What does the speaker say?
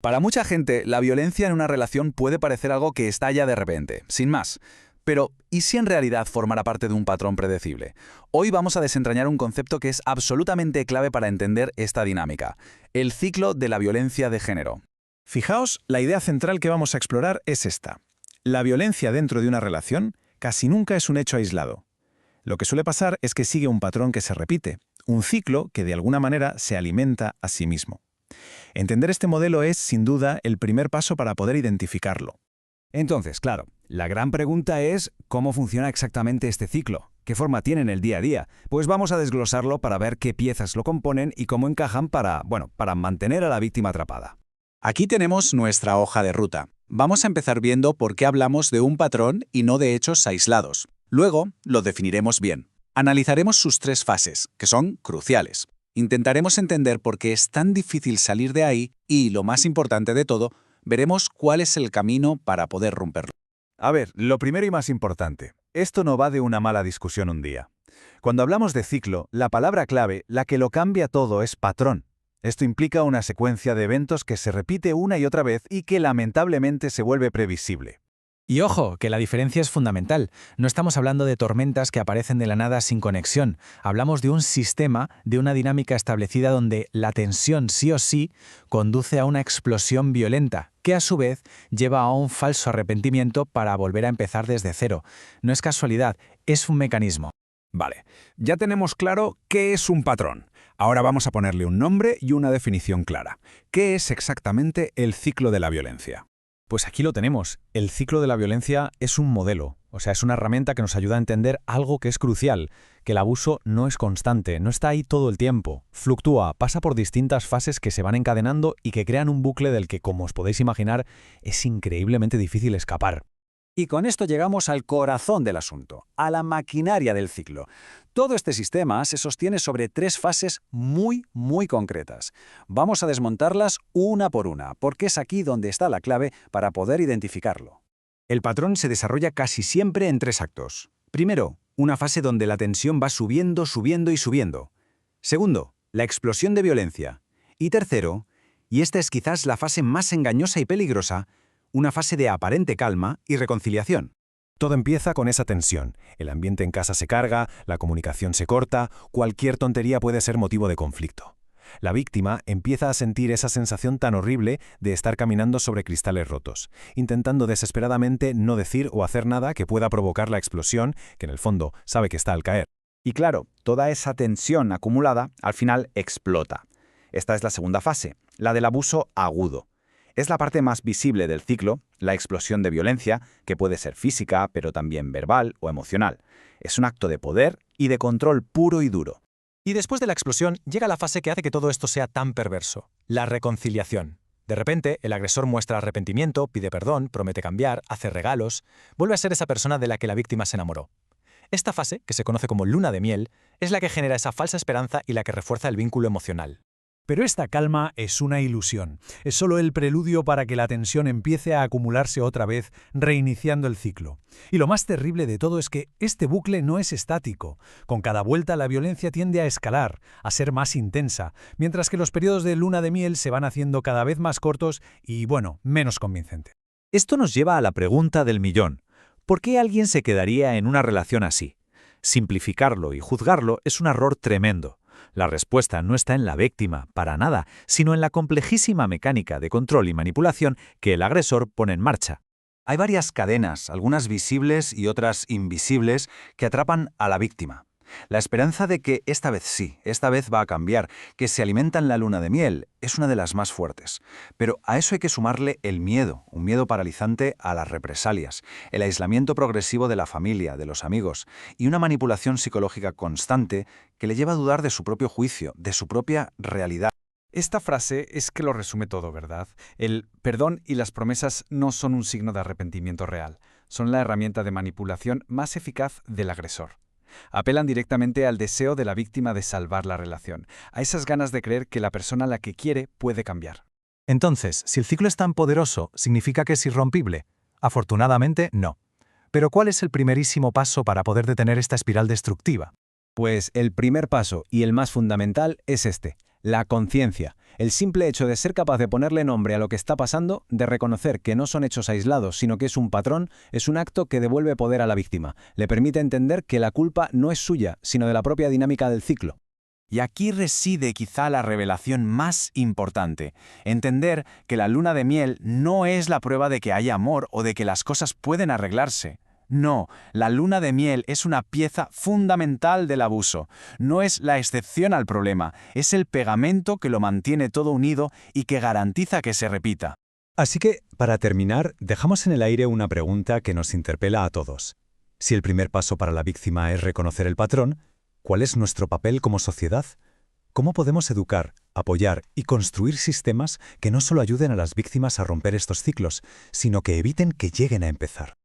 Para mucha gente, la violencia en una relación puede parecer algo que estalla de repente, sin más. Pero, ¿y si en realidad formará parte de un patrón predecible? Hoy vamos a desentrañar un concepto que es absolutamente clave para entender esta dinámica: el ciclo de la violencia de género. Fijaos, la idea central que vamos a explorar es esta. La violencia dentro de una relación casi nunca es un hecho aislado. Lo que suele pasar es que sigue un patrón que se repite, un ciclo que de alguna manera se alimenta a sí mismo. Entender este modelo es, sin duda, el primer paso para poder identificarlo. Entonces, claro, la gran pregunta es ¿cómo funciona exactamente este ciclo? ¿Qué forma tiene en el día a día? Pues vamos a desglosarlo para ver qué piezas lo componen y cómo encajan para mantener a la víctima atrapada. Aquí tenemos nuestra hoja de ruta. Vamos a empezar viendo por qué hablamos de un patrón y no de hechos aislados. Luego, lo definiremos bien. Analizaremos sus tres fases, que son cruciales. Intentaremos entender por qué es tan difícil salir de ahí y, lo más importante de todo, veremos cuál es el camino para poder romperlo. A ver, lo primero y más importante, esto no va de una mala discusión un día. Cuando hablamos de ciclo, la palabra clave, la que lo cambia todo, es patrón. Esto implica una secuencia de eventos que se repite una y otra vez y que lamentablemente se vuelve previsible. Y ojo, que la diferencia es fundamental. No estamos hablando de tormentas que aparecen de la nada sin conexión. Hablamos de un sistema, de una dinámica establecida donde la tensión sí o sí conduce a una explosión violenta, que a su vez lleva a un falso arrepentimiento para volver a empezar desde cero. No es casualidad, es un mecanismo. Vale, ya tenemos claro qué es un patrón. Ahora vamos a ponerle un nombre y una definición clara. ¿Qué es exactamente el ciclo de la violencia? Pues aquí lo tenemos. El ciclo de la violencia es un modelo, es una herramienta que nos ayuda a entender algo que es crucial, que el abuso no es constante, no está ahí todo el tiempo, fluctúa, pasa por distintas fases que se van encadenando y que crean un bucle del que, como os podéis imaginar, es increíblemente difícil escapar. Y con esto llegamos al corazón del asunto, a la maquinaria del ciclo. Todo este sistema se sostiene sobre tres fases muy concretas. Vamos a desmontarlas una por una, porque es aquí donde está la clave para poder identificarlo. El patrón se desarrolla casi siempre en tres actos. Primero, una fase donde la tensión va subiendo y subiendo. Segundo, la explosión de violencia. Y tercero, y esta es quizás la fase más engañosa y peligrosa, una fase de aparente calma y reconciliación. Todo empieza con esa tensión. El ambiente en casa se carga, la comunicación se corta, cualquier tontería puede ser motivo de conflicto. La víctima empieza a sentir esa sensación tan horrible de estar caminando sobre cristales rotos, intentando desesperadamente no decir o hacer nada que pueda provocar la explosión, que en el fondo sabe que está al caer. Y claro, toda esa tensión acumulada al final explota. Esta es la segunda fase, la del abuso agudo. Es la parte más visible del ciclo, la explosión de violencia, que puede ser física, pero también verbal o emocional. Es un acto de poder y de control puro y duro. Y después de la explosión llega la fase que hace que todo esto sea tan perverso, la reconciliación. De repente, el agresor muestra arrepentimiento, pide perdón, promete cambiar, hace regalos, vuelve a ser esa persona de la que la víctima se enamoró. Esta fase, que se conoce como luna de miel, es la que genera esa falsa esperanza y la que refuerza el vínculo emocional. Pero esta calma es una ilusión. Es solo el preludio para que la tensión empiece a acumularse otra vez, reiniciando el ciclo. Y lo más terrible de todo es que este bucle no es estático. Con cada vuelta la violencia tiende a escalar, a ser más intensa, mientras que los periodos de luna de miel se van haciendo cada vez más cortos y, menos convincentes. Esto nos lleva a la pregunta del millón. ¿Por qué alguien se quedaría en una relación así? Simplificarlo y juzgarlo es un error tremendo. La respuesta no está en la víctima, para nada, sino en la complejísima mecánica de control y manipulación que el agresor pone en marcha. Hay varias cadenas, algunas visibles y otras invisibles, que atrapan a la víctima. La esperanza de que esta vez sí, esta vez va a cambiar, que se alimenta en la luna de miel, es una de las más fuertes. Pero a eso hay que sumarle el miedo, un miedo paralizante a las represalias, el aislamiento progresivo de la familia, de los amigos, y una manipulación psicológica constante que le lleva a dudar de su propio juicio, de su propia realidad. Esta frase es que lo resume todo, ¿verdad? El perdón y las promesas no son un signo de arrepentimiento real, son la herramienta de manipulación más eficaz del agresor. Apelan directamente al deseo de la víctima de salvar la relación, a esas ganas de creer que la persona a la que quiere puede cambiar. Entonces, si el ciclo es tan poderoso, ¿significa que es irrompible? Afortunadamente, no. Pero ¿cuál es el primerísimo paso para poder detener esta espiral destructiva? Pues el primer paso y el más fundamental es este: La conciencia. El simple hecho de ser capaz de ponerle nombre a lo que está pasando, de reconocer que no son hechos aislados, sino que es un patrón, es un acto que devuelve poder a la víctima. Le permite entender que la culpa no es suya, sino de la propia dinámica del ciclo. Y aquí reside quizá la revelación más importante. Entender que la luna de miel no es la prueba de que hay amor o de que las cosas pueden arreglarse. No, la luna de miel es una pieza fundamental del abuso. No es la excepción al problema, es el pegamento que lo mantiene todo unido y que garantiza que se repita. Así que, para terminar, dejamos en el aire una pregunta que nos interpela a todos. Si el primer paso para la víctima es reconocer el patrón, ¿cuál es nuestro papel como sociedad? ¿Cómo podemos educar, apoyar y construir sistemas que no solo ayuden a las víctimas a romper estos ciclos, sino que eviten que lleguen a empezar?